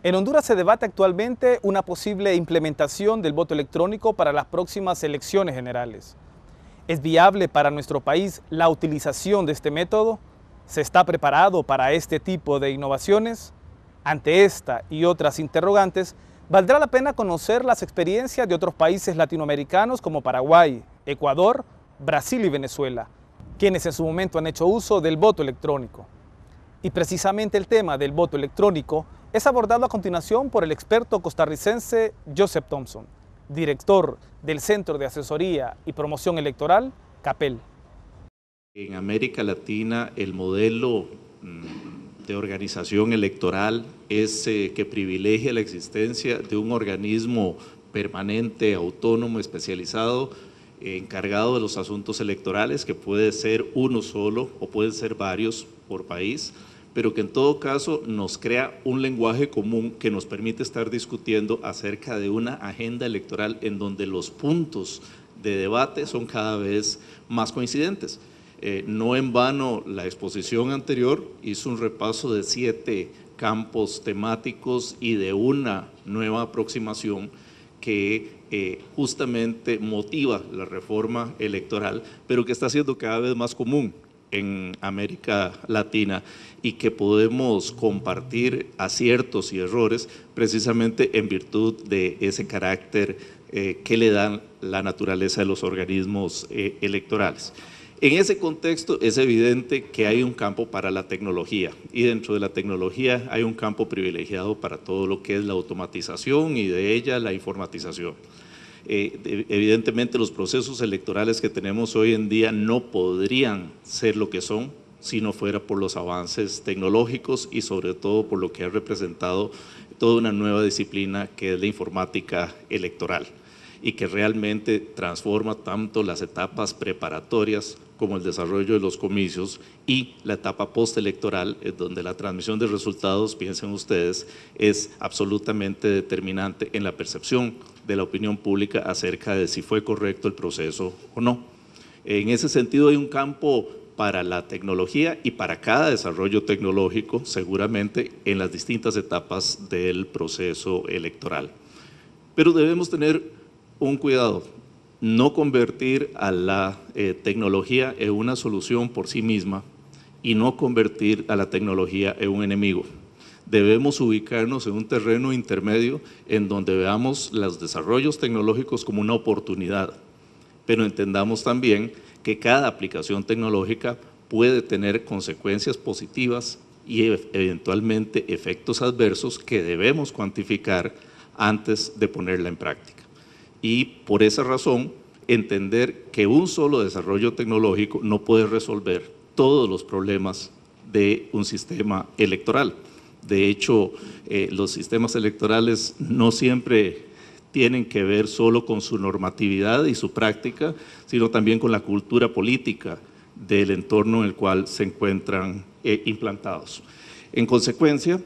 En Honduras se debate actualmente una posible implementación del voto electrónico para las próximas elecciones generales. ¿Es viable para nuestro país la utilización de este método? ¿Se está preparado para este tipo de innovaciones? Ante esta y otras interrogantes, valdrá la pena conocer las experiencias de otros países latinoamericanos como Paraguay, Ecuador, Brasil y Venezuela, quienes en su momento han hecho uso del voto electrónico. Y precisamente el tema del voto electrónico es abordado a continuación por el experto costarricense Joseph Thompson, director del Centro de Asesoría y Promoción Electoral, CAPEL. En América Latina el modelo de organización electoral es que privilegia la existencia de un organismo permanente, autónomo, especializado, encargado de los asuntos electorales, que puede ser uno solo o pueden ser varios por país, pero que en todo caso nos crea un lenguaje común que nos permite estar discutiendo acerca de una agenda electoral en donde los puntos de debate son cada vez más coincidentes. No en vano la exposición anterior hizo un repaso de 7 campos temáticos y de una nueva aproximación que justamente motiva la reforma electoral, pero que está siendo cada vez más común en América Latina y que podemos compartir aciertos y errores precisamente en virtud de ese carácter que le dan la naturaleza de los organismos electorales. En ese contexto es evidente que hay un campo para la tecnología y dentro de la tecnología hay un campo privilegiado para todo lo que es la automatización y de ella la informatización. Evidentemente los procesos electorales que tenemos hoy en día no podrían ser lo que son si no fuera por los avances tecnológicos y sobre todo por lo que ha representado toda una nueva disciplina que es la informática electoral y que realmente transforma tanto las etapas preparatorias como el desarrollo de los comicios y la etapa postelectoral, donde la transmisión de resultados, piensen ustedes, es absolutamente determinante en la percepción de la opinión pública acerca de si fue correcto el proceso o no. En ese sentido hay un campo para la tecnología y para cada desarrollo tecnológico, seguramente en las distintas etapas del proceso electoral. Pero debemos tener un cuidado, no convertir a la tecnología en una solución por sí misma y no convertir a la tecnología en un enemigo. Debemos ubicarnos en un terreno intermedio en donde veamos los desarrollos tecnológicos como una oportunidad, pero entendamos también que cada aplicación tecnológica puede tener consecuencias positivas y eventualmente efectos adversos que debemos cuantificar antes de ponerla en práctica. Y por esa razón, entender que un solo desarrollo tecnológico no puede resolver todos los problemas de un sistema electoral. De hecho, los sistemas electorales no siempre tienen que ver solo con su normatividad y su práctica, sino también con la cultura política del entorno en el cual se encuentran implantados. En consecuencia,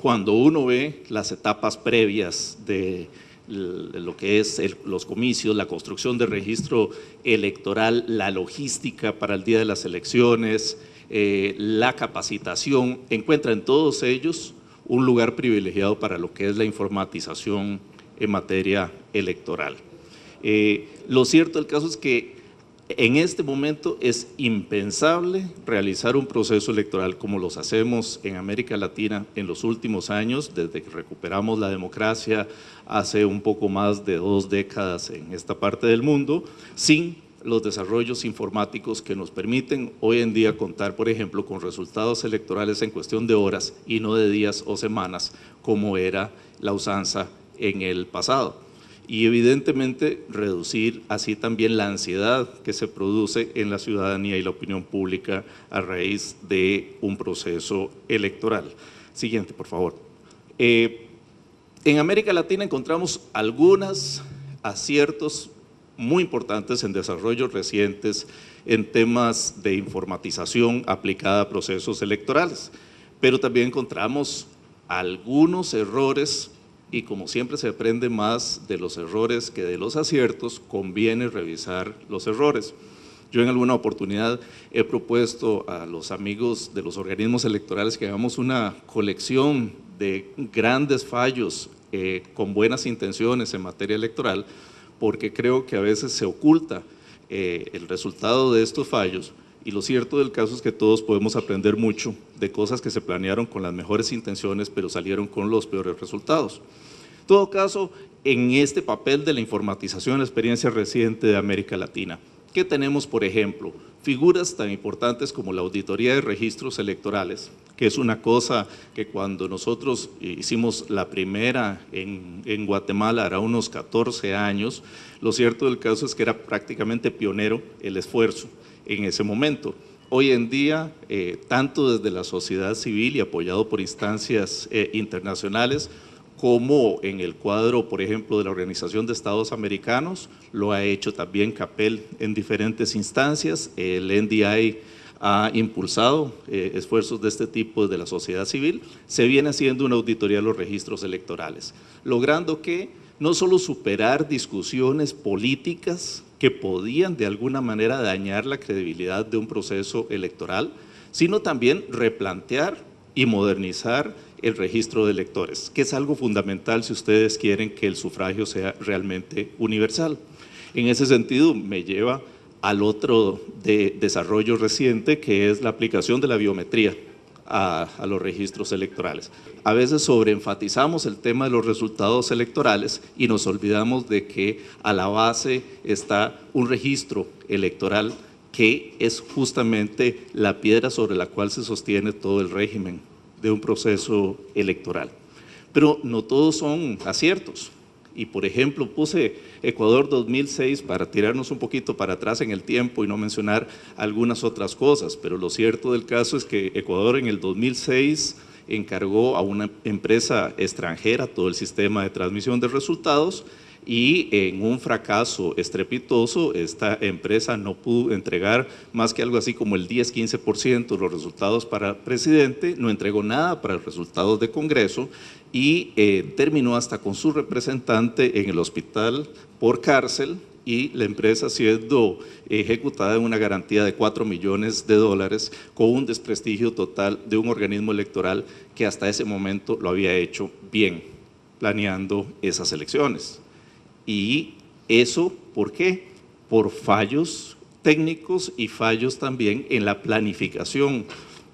cuando uno ve las etapas previas de lo que es los comicios, la construcción de registro electoral, la logística para el día de las elecciones, la capacitación, encuentra en todos ellos un lugar privilegiado para lo que es la informatización en materia electoral. Lo cierto del caso es que en este momento es impensable realizar un proceso electoral como los hacemos en América Latina en los últimos años, desde que recuperamos la democracia hace un poco más de 2 décadas en esta parte del mundo, sin los desarrollos informáticos que nos permiten hoy en día contar, por ejemplo, con resultados electorales en cuestión de horas y no de días o semanas, como era la usanza en el pasado. Y evidentemente reducir así también la ansiedad que se produce en la ciudadanía y la opinión pública a raíz de un proceso electoral. Siguiente, por favor. En América Latina encontramos algunos aciertos muy importantes en desarrollos recientes en temas de informatización aplicada a procesos electorales, pero también encontramos algunos errores y como siempre se aprende más de los errores que de los aciertos, conviene revisar los errores. Yo en alguna oportunidad he propuesto a los amigos de los organismos electorales que hagamos una colección de grandes fallos con buenas intenciones en materia electoral, porque creo que a veces se oculta el resultado de estos fallos, y lo cierto del caso es que todos podemos aprender mucho de cosas que se planearon con las mejores intenciones, pero salieron con los peores resultados. En todo caso, en este papel de la informatización, la experiencia reciente de América Latina, ¿qué tenemos, por ejemplo? Figuras tan importantes como la auditoría de registros electorales, que es una cosa que cuando nosotros hicimos la primera en Guatemala, hará unos 14 años, lo cierto del caso es que era prácticamente pionero el esfuerzo en ese momento. Hoy en día, tanto desde la sociedad civil y apoyado por instancias internacionales, como en el cuadro, por ejemplo, de la Organización de Estados Americanos, lo ha hecho también CAPEL en diferentes instancias. El NDI ha impulsado esfuerzos de este tipo desde la sociedad civil. Se viene haciendo una auditoría de los registros electorales, logrando que no solo superar discusiones políticas que podían de alguna manera dañar la credibilidad de un proceso electoral, sino también replantear y modernizar el registro de electores, que es algo fundamental si ustedes quieren que el sufragio sea realmente universal. En ese sentido, me lleva al otro desarrollo reciente, que es la aplicación de la biometría a los registros electorales. A veces sobreenfatizamos el tema de los resultados electorales y nos olvidamos de que a la base está un registro electoral que es justamente la piedra sobre la cual se sostiene todo el régimen de un proceso electoral. Pero no todos son aciertos. Y por ejemplo, puse Ecuador 2006 para tirarnos un poquito para atrás en el tiempo y no mencionar algunas otras cosas, pero lo cierto del caso es que Ecuador en el 2006 encargó a una empresa extranjera todo el sistema de transmisión de resultados, y en un fracaso estrepitoso esta empresa no pudo entregar más que algo así como el 10-15% de los resultados para presidente, no entregó nada para los resultados de Congreso y terminó hasta con su representante en el hospital por cárcel, y la empresa siendo ejecutada en una garantía de $4 millones, con un desprestigio total de un organismo electoral que hasta ese momento lo había hecho bien, planeando esas elecciones. Y eso, ¿por qué? Por fallos técnicos y fallos también en la planificación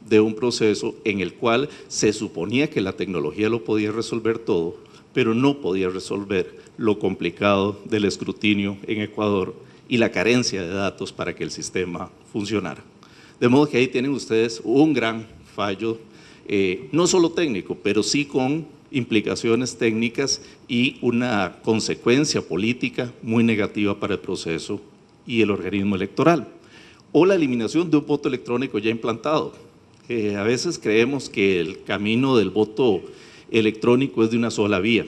de un proceso en el cual se suponía que la tecnología lo podía resolver todo, pero no podía resolver lo complicado del escrutinio en Ecuador y la carencia de datos para que el sistema funcionara. De modo que ahí tienen ustedes un gran fallo, no solo técnico, pero sí con implicaciones técnicas y una consecuencia política muy negativa para el proceso y el organismo electoral. O la eliminación de un voto electrónico ya implantado. A veces creemos que el camino del voto electrónico es de una sola vía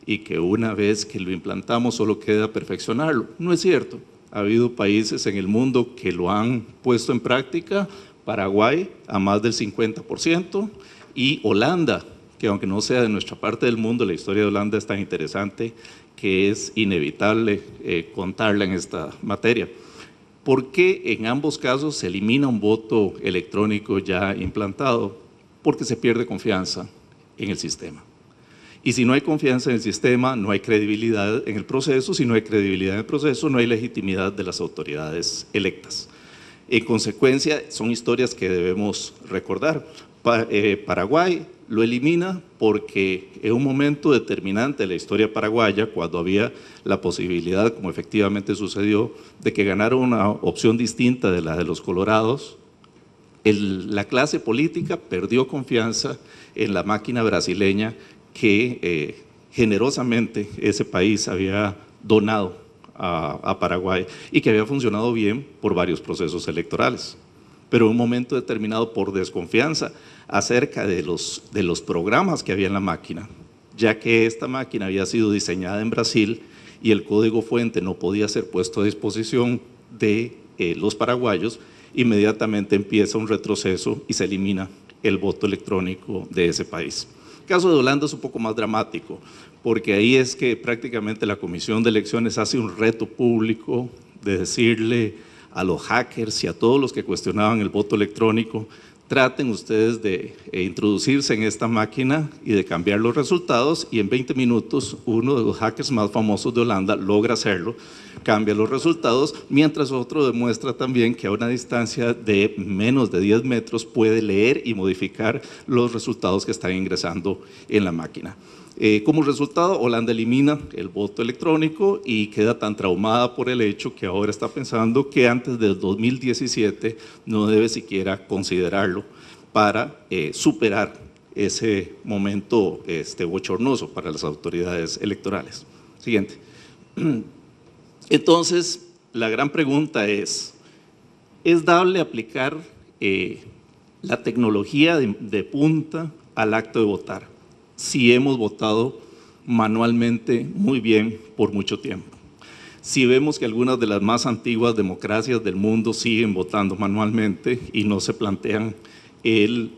y que una vez que lo implantamos solo queda perfeccionarlo. No es cierto. Ha habido países en el mundo que lo han puesto en práctica, Paraguay a más del 50% y Holanda, que aunque no sea de nuestra parte del mundo, la historia de Holanda es tan interesante que es inevitable contarla en esta materia. ¿Por qué en ambos casos se elimina un voto electrónico ya implantado? Porque se pierde confianza en el sistema. Y si no hay confianza en el sistema, no hay credibilidad en el proceso. Si no hay credibilidad en el proceso, no hay legitimidad de las autoridades electas. En consecuencia, son historias que debemos recordar. Paraguay lo elimina porque en un momento determinante de la historia paraguaya, cuando había la posibilidad, como efectivamente sucedió, de que ganara una opción distinta de la de los colorados, la clase política perdió confianza en la máquina brasileña que generosamente ese país había donado a Paraguay y que había funcionado bien por varios procesos electorales. Pero en un momento determinado, por desconfianza acerca de los programas que había en la máquina, ya que esta máquina había sido diseñada en Brasil y el código fuente no podía ser puesto a disposición de los paraguayos, inmediatamente empieza un retroceso y se elimina el voto electrónico de ese país. El caso de Holanda es un poco más dramático, porque ahí es que prácticamente la Comisión de Elecciones hace un reto público de decirle a los hackers y a todos los que cuestionaban el voto electrónico: traten ustedes de introducirse en esta máquina y de cambiar los resultados, y en 20 minutos uno de los hackers más famosos de Holanda logra hacerlo, cambia los resultados, mientras otro demuestra también que a una distancia de menos de 10 metros puede leer y modificar los resultados que están ingresando en la máquina. Como resultado, Holanda elimina el voto electrónico y queda tan traumada por el hecho que ahora está pensando que antes del 2017 no debe siquiera considerarlo para superar ese momento bochornoso para las autoridades electorales. Siguiente. Entonces, la gran pregunta ¿es dable aplicar la tecnología de punta al acto de votar si hemos votado manualmente muy bien por mucho tiempo? Si vemos que algunas de las más antiguas democracias del mundo siguen votando manualmente y no se plantean el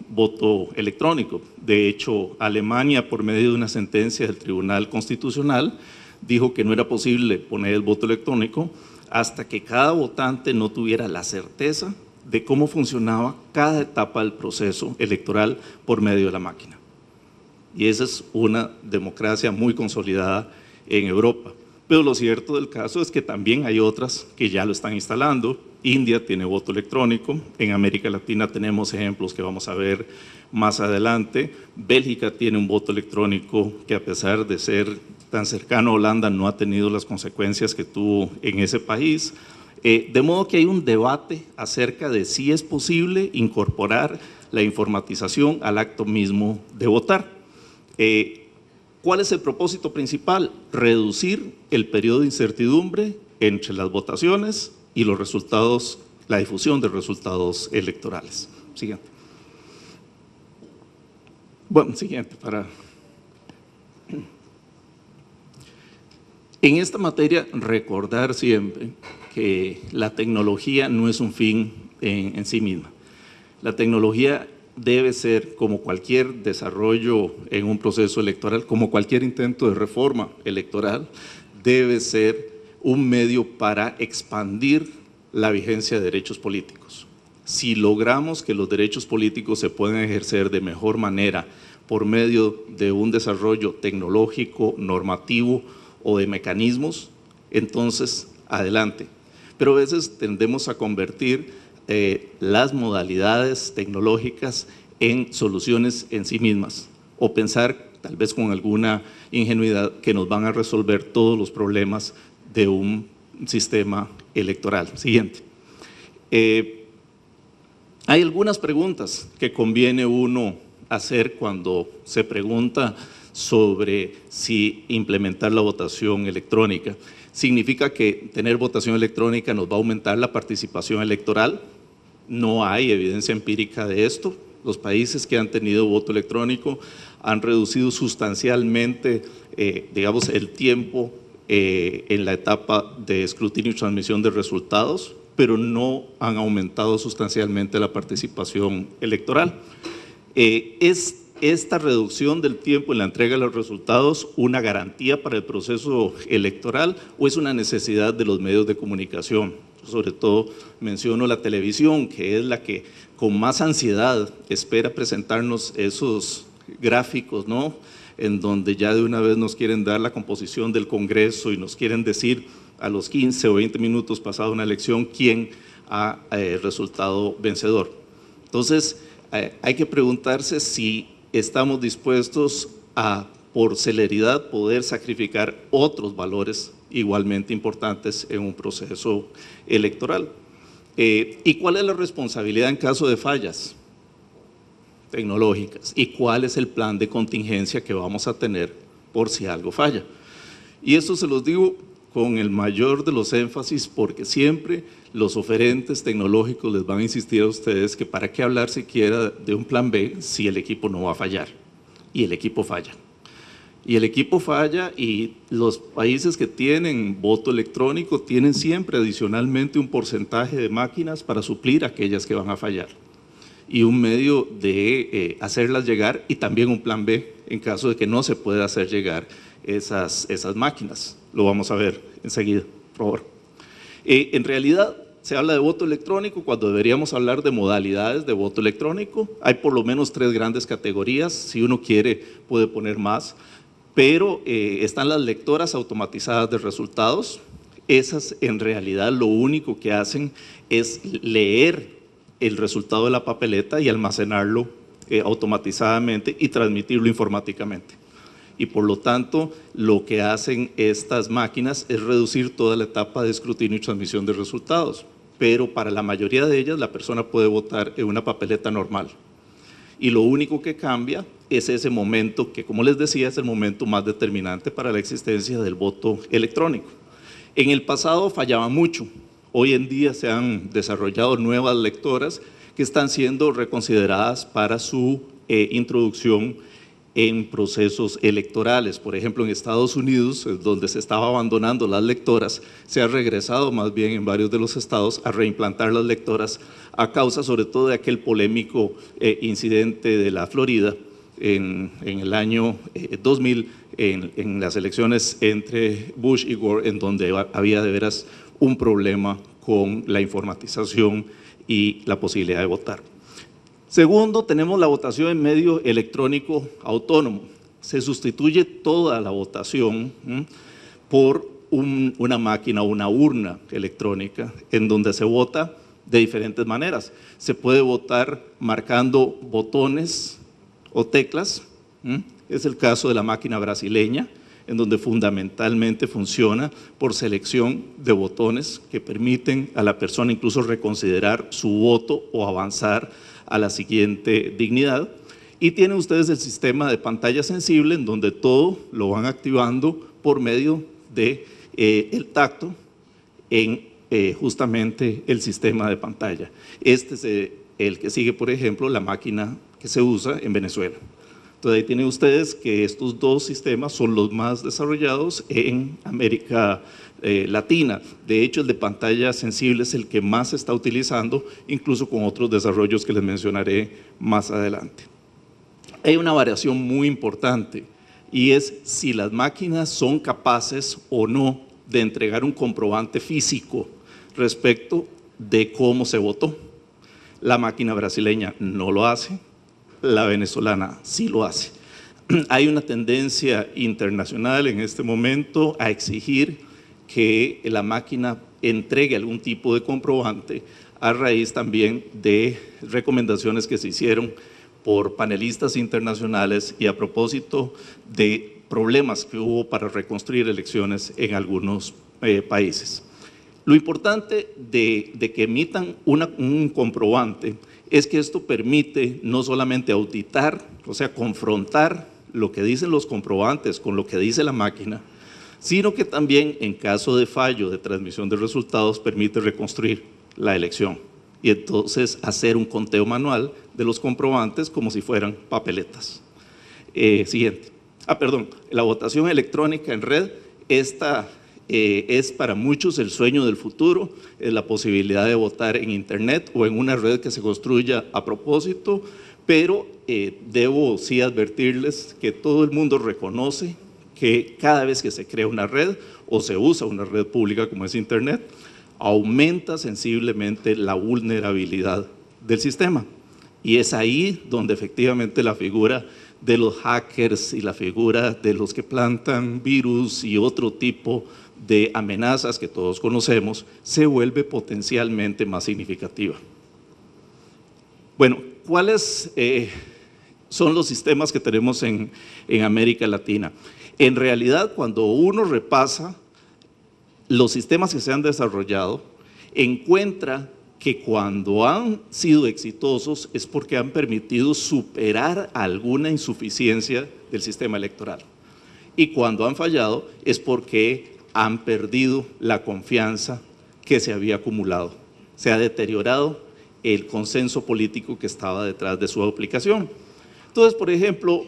voto electrónico. De hecho, Alemania, por medio de una sentencia del Tribunal Constitucional, dijo que no era posible poner el voto electrónico hasta que cada votante no tuviera la certeza de cómo funcionaba cada etapa del proceso electoral por medio de la máquina. Y esa es una democracia muy consolidada en Europa. Pero lo cierto del caso es que también hay otras que ya lo están instalando. India tiene voto electrónico, en América Latina tenemos ejemplos que vamos a ver más adelante. Bélgica tiene un voto electrónico que, a pesar de ser tan cercano a Holanda, no ha tenido las consecuencias que tuvo en ese país. De modo que hay un debate acerca de si es posible incorporar la informatización al acto mismo de votar. ¿Cuál es el propósito principal? Reducir el periodo de incertidumbre entre las votaciones y los resultados, la difusión de resultados electorales. Siguiente. Bueno, siguiente para... En esta materia, recordar siempre que la tecnología no es un fin en sí misma. La tecnología debe ser, como cualquier desarrollo en un proceso electoral, como cualquier intento de reforma electoral, debe ser un medio para expandir la vigencia de derechos políticos. Si logramos que los derechos políticos se puedan ejercer de mejor manera por medio de un desarrollo tecnológico, normativo o de mecanismos, entonces adelante. Pero a veces tendemos a convertir las modalidades tecnológicas en soluciones en sí mismas, o pensar, tal vez con alguna ingenuidad, que nos van a resolver todos los problemas de un sistema electoral. Siguiente. Hay algunas preguntas que conviene uno hacer cuando se pregunta sobre si implementar la votación electrónica. ¿Significa que tener votación electrónica nos va a aumentar la participación electoral? No hay evidencia empírica de esto. Los países que han tenido voto electrónico han reducido sustancialmente, digamos, el tiempo en la etapa de escrutinio y transmisión de resultados, pero no han aumentado sustancialmente la participación electoral. ¿Es esta reducción del tiempo en la entrega de los resultados una garantía para el proceso electoral o es una necesidad de los medios de comunicación? Sobre todo menciono la televisión, que es la que con más ansiedad espera presentarnos esos gráficos, ¿no?, en donde ya de una vez nos quieren dar la composición del Congreso y nos quieren decir a los 15 o 20 minutos pasada una elección quién ha resultado vencedor. Entonces, hay que preguntarse si estamos dispuestos a, por celeridad, poder sacrificar otros valores igualmente importantes en un proceso electoral. ¿Y cuál es la responsabilidad en caso de fallas tecnológicas? ¿Y cuál es el plan de contingencia que vamos a tener por si algo falla? Y esto se los digo con el mayor de los énfasis, porque siempre los oferentes tecnológicos les van a insistir a ustedes que para qué hablar siquiera de un plan B si el equipo no va a fallar. Y el equipo falla. Y el equipo falla, y los países que tienen voto electrónico tienen siempre adicionalmente un porcentaje de máquinas para suplir aquellas que van a fallar. Y un medio de hacerlas llegar, y también un plan B en caso de que no se pueda hacer llegar esas máquinas. Lo vamos a ver enseguida, por favor. En realidad, se habla de voto electrónico cuando deberíamos hablar de modalidades de voto electrónico. Hay por lo menos 3 grandes categorías, si uno quiere puede poner más, pero están las lectoras automatizadas de resultados. Esas en realidad lo único que hacen es leer el resultado de la papeleta y almacenarlo automatizadamente y transmitirlo informáticamente. Y por lo tanto, lo que hacen estas máquinas es reducir toda la etapa de escrutinio y transmisión de resultados. Pero para la mayoría de ellas, la persona puede votar en una papeleta normal. Y lo único que cambia es ese momento que, como les decía, es el momento más determinante para la existencia del voto electrónico. En el pasado fallaba mucho. Hoy en día se han desarrollado nuevas lectoras que están siendo reconsideradas para su introducción en procesos electorales. Por ejemplo, en Estados Unidos, donde se estaba abandonando las lectoras, se ha regresado más bien en varios de los estados a reimplantar las lectoras a causa sobre todo de aquel polémico incidente de la Florida en el año 2000, en las elecciones entre Bush y Gore, en donde había de veras un problema con la informatización y la posibilidad de votar. Segundo, tenemos la votación en medio electrónico autónomo. Se sustituye toda la votación por una máquina o una urna electrónica en donde se vota de diferentes maneras. Se puede votar marcando botones o teclas. Es el caso de la máquina brasileña, en donde fundamentalmente funciona por selección de botones que permiten a la persona incluso reconsiderar su voto o avanzar a la siguiente dignidad. Y tienen ustedes el sistema de pantalla sensible, en donde todo lo van activando por medio de el tacto en justamente el sistema de pantalla. Este es el que sigue, por ejemplo, la máquina que se usa en Venezuela. Entonces ahí tienen ustedes que estos 2 sistemas son los más desarrollados en América Latina. De hecho, el de pantalla sensible es el que más se está utilizando, incluso con otros desarrollos que les mencionaré más adelante. Hay una variación muy importante y es si las máquinas son capaces o no de entregar un comprobante físico respecto de cómo se votó. La máquina brasileña no lo hace, la venezolana sí lo hace. Hay una tendencia internacional en este momento a exigir que la máquina entregue algún tipo de comprobante a raíz también de recomendaciones que se hicieron por panelistas internacionales y a propósito de problemas que hubo para reconstruir elecciones en algunos países. Lo importante de que emitan un comprobante es que esto permite no solamente auditar, o sea, confrontar lo que dicen los comprobantes con lo que dice la máquina, sino que también en caso de fallo de transmisión de resultados permite reconstruir la elección y entonces hacer un conteo manual de los comprobantes como si fueran papeletas. Siguiente. La votación electrónica en red, esta es para muchos el sueño del futuro, es la posibilidad de votar en internet o en una red que se construya a propósito, pero debo sí advertirles que todo el mundo reconoce que cada vez que se crea una red o se usa una red pública como es internet, aumenta sensiblemente la vulnerabilidad del sistema. Y es ahí donde efectivamente la figura de los hackers y la figura de los que plantan virus y otro tipo de amenazas que todos conocemos se vuelve potencialmente más significativa. Bueno, ¿cuáles son los sistemas que tenemos en América Latina? En realidad, cuando uno repasa los sistemas que se han desarrollado, encuentra que cuando han sido exitosos es porque han permitido superar alguna insuficiencia del sistema electoral. Y cuando han fallado es porque han perdido la confianza que se había acumulado. Se ha deteriorado el consenso político que estaba detrás de su aplicación. Entonces, por ejemplo,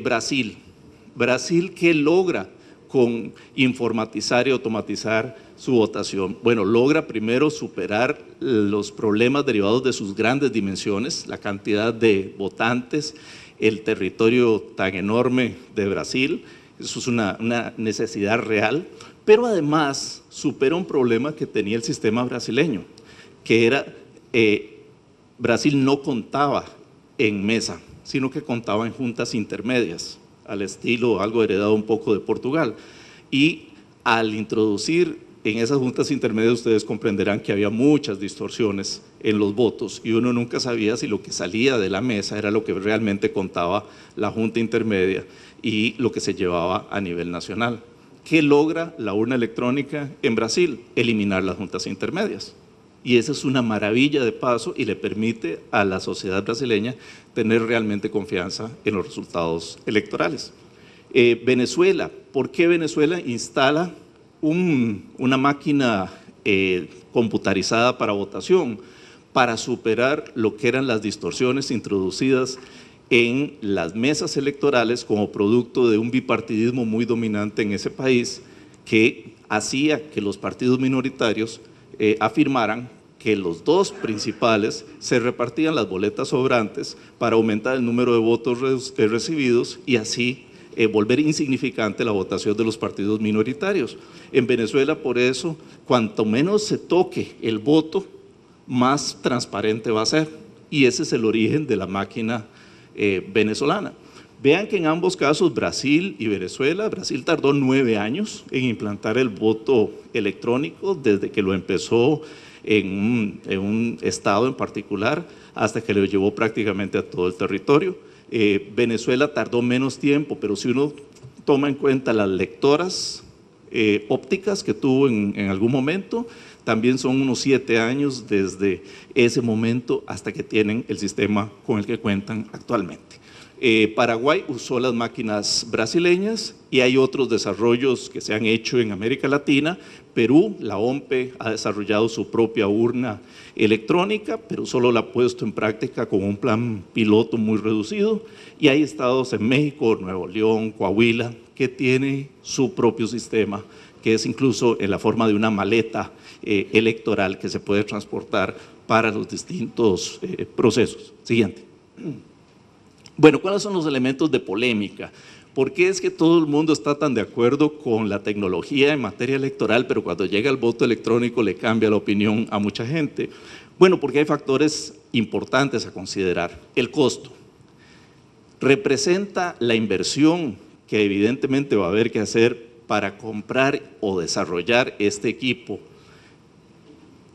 Brasil, ¿qué logra con informatizar y automatizar su votación? Bueno, logra primero superar los problemas derivados de sus grandes dimensiones, la cantidad de votantes, el territorio tan enorme de Brasil, eso es una necesidad real, pero además supera un problema que tenía el sistema brasileño. que era, Brasil no contaba en mesa, sino que contaba en juntas intermedias, al estilo algo heredado un poco de Portugal. Y al introducir en esas juntas intermedias, ustedes comprenderán que había muchas distorsiones en los votos y uno nunca sabía si lo que salía de la mesa era lo que realmente contaba la junta intermedia y lo que se llevaba a nivel nacional. ¿Qué logra la urna electrónica en Brasil? Eliminar las juntas intermedias. Y esa es una maravilla de paso y le permite a la sociedad brasileña tener realmente confianza en los resultados electorales. Venezuela, ¿por qué Venezuela instala una máquina computarizada para votación? Para superar lo que eran las distorsiones introducidas en las mesas electorales como producto de un bipartidismo muy dominante en ese país, que hacía que los partidos minoritarios afirmaran que los dos principales se repartían las boletas sobrantes para aumentar el número de votos recibidos y así volver insignificante la votación de los partidos minoritarios. En Venezuela, por eso, cuanto menos se toque el voto, más transparente va a ser. Y ese es el origen de la máquina venezolana. Vean que en ambos casos, Brasil y Venezuela, Brasil tardó 9 años en implantar el voto electrónico desde que lo empezó en un estado en particular hasta que lo llevó prácticamente a todo el territorio. Venezuela tardó menos tiempo, pero si uno toma en cuenta las lectoras ópticas que tuvo en algún momento, también son unos 7 años desde ese momento hasta que tienen el sistema con el que cuentan actualmente. Paraguay usó las máquinas brasileñas y hay otros desarrollos que se han hecho en América Latina. Perú, la OMPE, ha desarrollado su propia urna electrónica, pero solo la ha puesto en práctica con un plan piloto muy reducido. Y hay estados en México, Nuevo León, Coahuila, que tiene su propio sistema, que es incluso en la forma de una maleta electoral que se puede transportar para los distintos procesos. Siguiente. Bueno, ¿cuáles son los elementos de polémica? ¿Por qué es que todo el mundo está tan de acuerdo con la tecnología en materia electoral, pero cuando llega el voto electrónico le cambia la opinión a mucha gente? Bueno, porque hay factores importantes a considerar. El costo. Representa la inversión que evidentemente va a haber que hacer para comprar o desarrollar este equipo.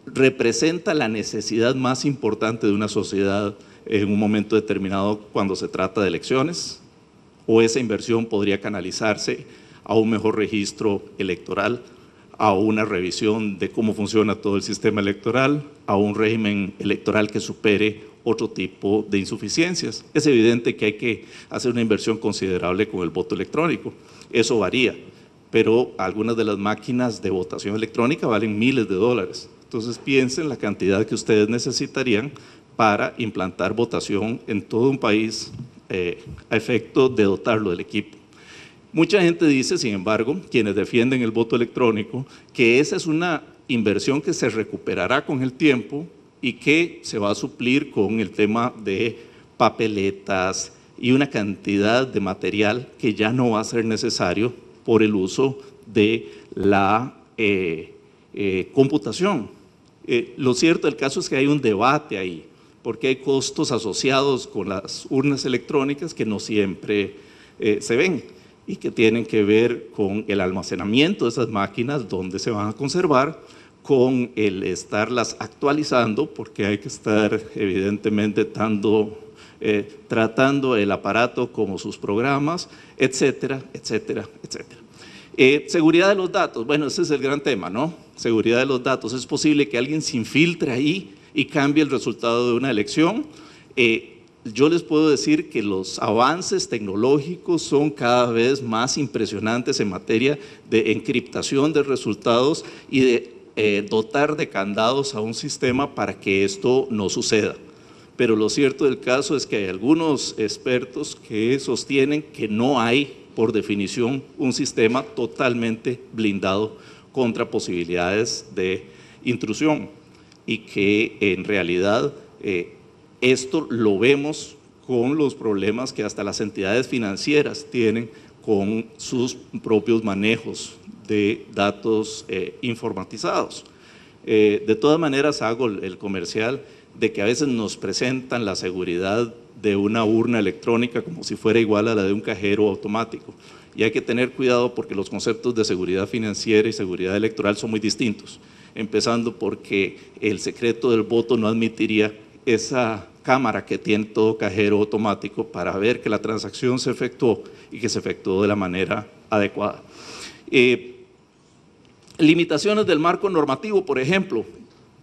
Representa la necesidad más importante de una sociedad en un momento determinado cuando se trata de elecciones, o esa inversión podría canalizarse a un mejor registro electoral, a una revisión de cómo funciona todo el sistema electoral, a un régimen electoral que supere otro tipo de insuficiencias. Es evidente que hay que hacer una inversión considerable con el voto electrónico, eso varía, pero algunas de las máquinas de votación electrónica valen miles de dólares. Entonces piensen la cantidad que ustedes necesitarían para implantar votación en todo un país a efecto de dotarlo del equipo. Mucha gente dice, sin embargo, quienes defienden el voto electrónico, que esa es una inversión que se recuperará con el tiempo y que se va a suplir con el tema de papeletas y una cantidad de material que ya no va a ser necesario por el uso de la computación. Lo cierto del caso es que hay un debate ahí, porque hay costos asociados con las urnas electrónicas que no siempre se ven y que tienen que ver con el almacenamiento de esas máquinas, donde se van a conservar, con el estarlas actualizando, porque hay que estar evidentemente tratando el aparato como sus programas, etcétera, etcétera, etcétera. Seguridad de los datos, bueno, ese es el gran tema, ¿no? Seguridad de los datos, es posible que alguien se infiltre ahí y cambie el resultado de una elección. Yo les puedo decir que los avances tecnológicos son cada vez más impresionantes en materia de encriptación de resultados y de dotar de candados a un sistema para que esto no suceda. Pero lo cierto del caso es que hay algunos expertos que sostienen que no hay, por definición, un sistema totalmente blindado contra posibilidades de intrusión, y que en realidad esto lo vemos con los problemas que hasta las entidades financieras tienen con sus propios manejos de datos informatizados. De todas maneras, hago el comercial de que a veces nos presentan la seguridad de una urna electrónica como si fuera igual a la de un cajero automático. Y hay que tener cuidado porque los conceptos de seguridad financiera y seguridad electoral son muy distintos, empezando porque el secreto del voto no admitiría esa cámara que tiene todo cajero automático para ver que la transacción se efectuó y que se efectuó de la manera adecuada. Limitaciones del marco normativo, por ejemplo,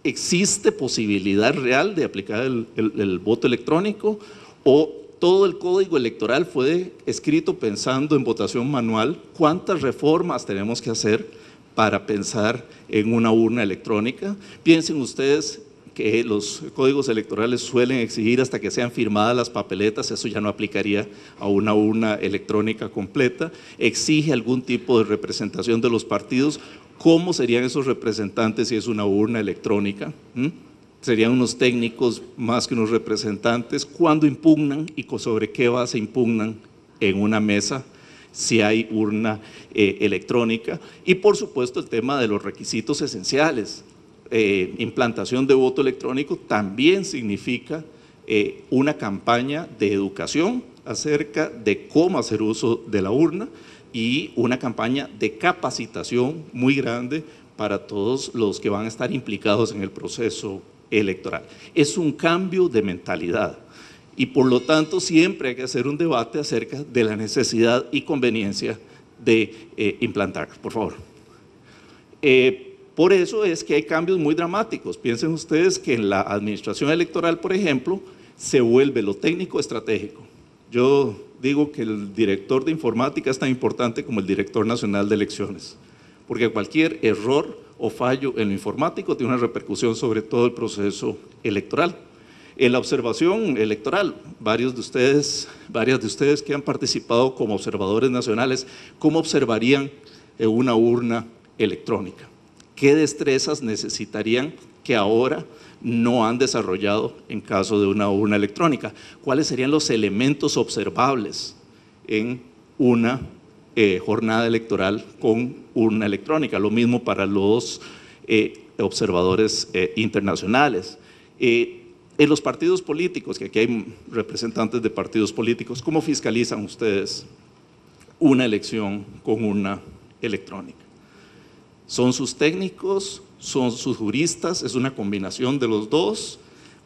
¿existe posibilidad real de aplicar el voto electrónico o todo el código electoral fue escrito pensando en votación manual? ¿Cuántas reformas tenemos que hacer para pensar en una urna electrónica? Piensen ustedes que los códigos electorales suelen exigir hasta que sean firmadas las papeletas, eso ya no aplicaría a una urna electrónica completa. Exige algún tipo de representación de los partidos. ¿Cómo serían esos representantes si es una urna electrónica? ¿Serían unos técnicos más que unos representantes? ¿Cuándo impugnan y sobre qué base impugnan en una mesa si hay urna electrónica? Y por supuesto el tema de los requisitos esenciales. Implantación de voto electrónico también significa una campaña de educación acerca de cómo hacer uso de la urna y una campaña de capacitación muy grande para todos los que van a estar implicados en el proceso electoral. Es un cambio de mentalidad y por lo tanto siempre hay que hacer un debate acerca de la necesidad y conveniencia de implantar. Por favor. Por eso es que hay cambios muy dramáticos. Piensen ustedes que en la administración electoral, por ejemplo, se vuelve lo técnico estratégico. Yo digo que el director de informática es tan importante como el director nacional de elecciones, porque cualquier error o fallo en lo informático tiene una repercusión sobre todo el proceso electoral. En la observación electoral, varias de ustedes que han participado como observadores nacionales, ¿cómo observarían una urna electrónica? ¿Qué destrezas necesitarían que ahora no han desarrollado en caso de una urna electrónica? ¿Cuáles serían los elementos observables en una jornada electoral con urna electrónica? Lo mismo para los observadores internacionales. En los partidos políticos, que aquí hay representantes de partidos políticos, ¿cómo fiscalizan ustedes una elección con urna electrónica? ¿Son sus técnicos? ¿Son sus juristas? ¿Es una combinación de los dos?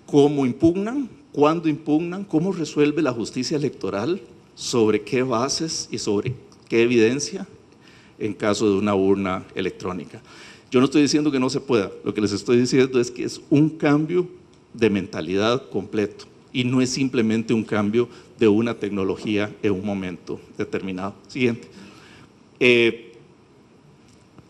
¿Cómo impugnan? ¿Cuándo impugnan? ¿Cómo resuelve la justicia electoral? ¿Sobre qué bases y sobre qué evidencia en caso de una urna electrónica? Yo no estoy diciendo que no se pueda, lo que les estoy diciendo es que es un cambio de mentalidad completo y no es simplemente un cambio de una tecnología en un momento determinado. Siguiente.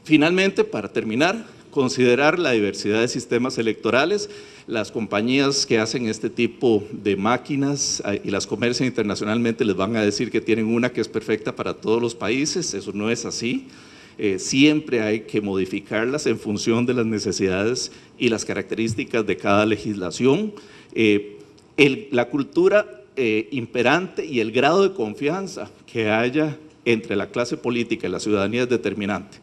Finalmente, para terminar, considerar la diversidad de sistemas electorales. Las compañías que hacen este tipo de máquinas y las comercian internacionalmente les van a decir que tienen una que es perfecta para todos los países. Eso no es así. Siempre hay que modificarlas en función de las necesidades y las características de cada legislación. La cultura imperante y el grado de confianza que haya entre la clase política y la ciudadanía es determinante,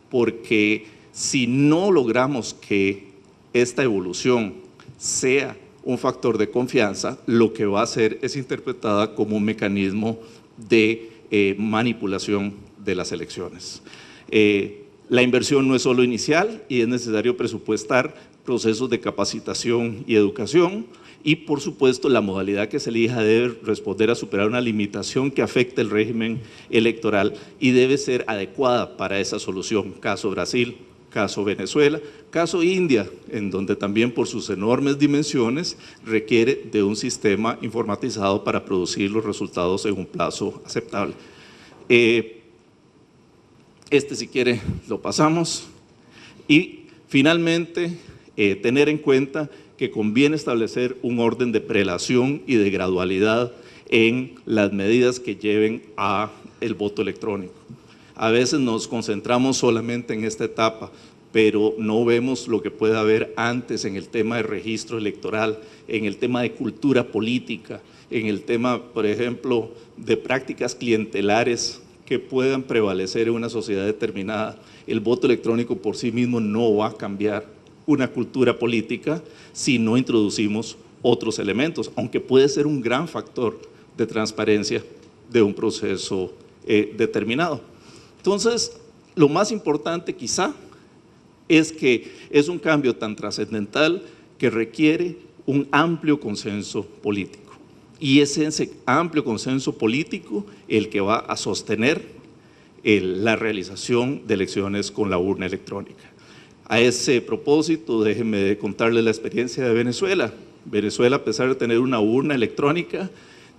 porque si no logramos que esta evolución sea un factor de confianza, lo que va a hacer es interpretada como un mecanismo de manipulación de las elecciones. La inversión no es solo inicial y es necesario presupuestar procesos de capacitación y educación y por supuesto la modalidad que se elija debe responder a superar una limitación que afecte el régimen electoral y debe ser adecuada para esa solución. Caso Brasil, caso Venezuela, caso India, en donde también por sus enormes dimensiones requiere de un sistema informatizado para producir los resultados en un plazo aceptable. Si quiere lo pasamos. Y finalmente tener en cuenta que conviene establecer un orden de prelación y de gradualidad en las medidas que lleven a el voto electrónico. A veces nos concentramos solamente en esta etapa, pero no vemos lo que puede haber antes en el tema de registro electoral, en el tema de cultura política, en el tema, por ejemplo, de prácticas clientelares que puedan prevalecer en una sociedad determinada. El voto electrónico por sí mismo no va a cambiar una cultura política si no introducimos otros elementos, aunque puede ser un gran factor de transparencia de un proceso determinado. Entonces, lo más importante quizá es que es un cambio tan trascendental que requiere un amplio consenso político. Y es ese amplio consenso político el que va a sostener la realización de elecciones con la urna electrónica. A ese propósito, déjenme contarles la experiencia de Venezuela. Venezuela, a pesar de tener una urna electrónica,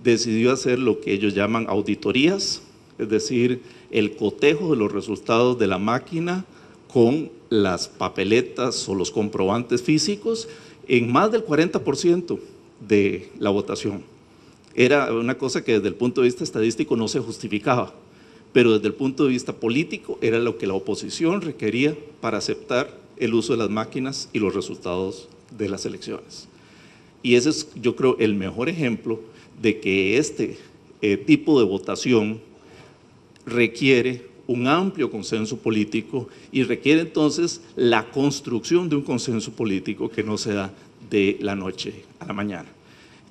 decidió hacer lo que ellos llaman auditorías, es decir, el cotejo de los resultados de la máquina con las papeletas o los comprobantes físicos en más del 40% de la votación. Era una cosa que desde el punto de vista estadístico no se justificaba, pero desde el punto de vista político era lo que la oposición requería para aceptar el uso de las máquinas y los resultados de las elecciones. Y ese es, yo creo, el mejor ejemplo de que este tipo de votación requiere un amplio consenso político y requiere entonces la construcción de un consenso político que no se da de la noche a la mañana.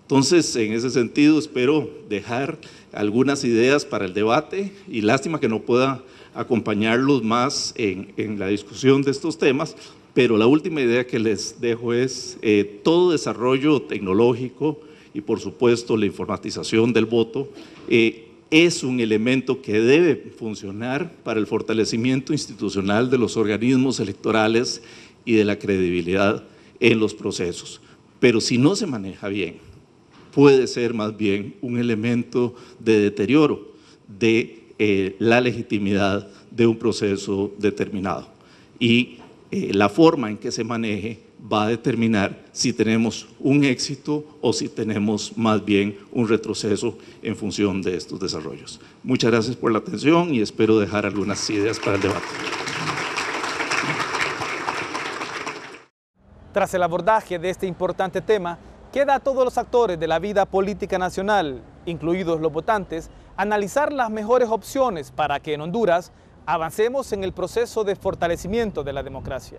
Entonces, en ese sentido, espero dejar algunas ideas para el debate y lástima que no pueda acompañarlos más en la discusión de estos temas, pero la última idea que les dejo es todo desarrollo tecnológico y por supuesto la informatización del voto es un elemento que debe funcionar para el fortalecimiento institucional de los organismos electorales y de la credibilidad en los procesos. Pero si no se maneja bien, puede ser más bien un elemento de deterioro de la legitimidad de un proceso determinado. Y la forma en que se maneje va a determinar si tenemos un éxito o si tenemos más bien un retroceso en función de estos desarrollos. Muchas gracias por la atención y espero dejar algunas ideas para el debate. Tras el abordaje de este importante tema, queda a todos los actores de la vida política nacional, incluidos los votantes, analizar las mejores opciones para que en Honduras avancemos en el proceso de fortalecimiento de la democracia.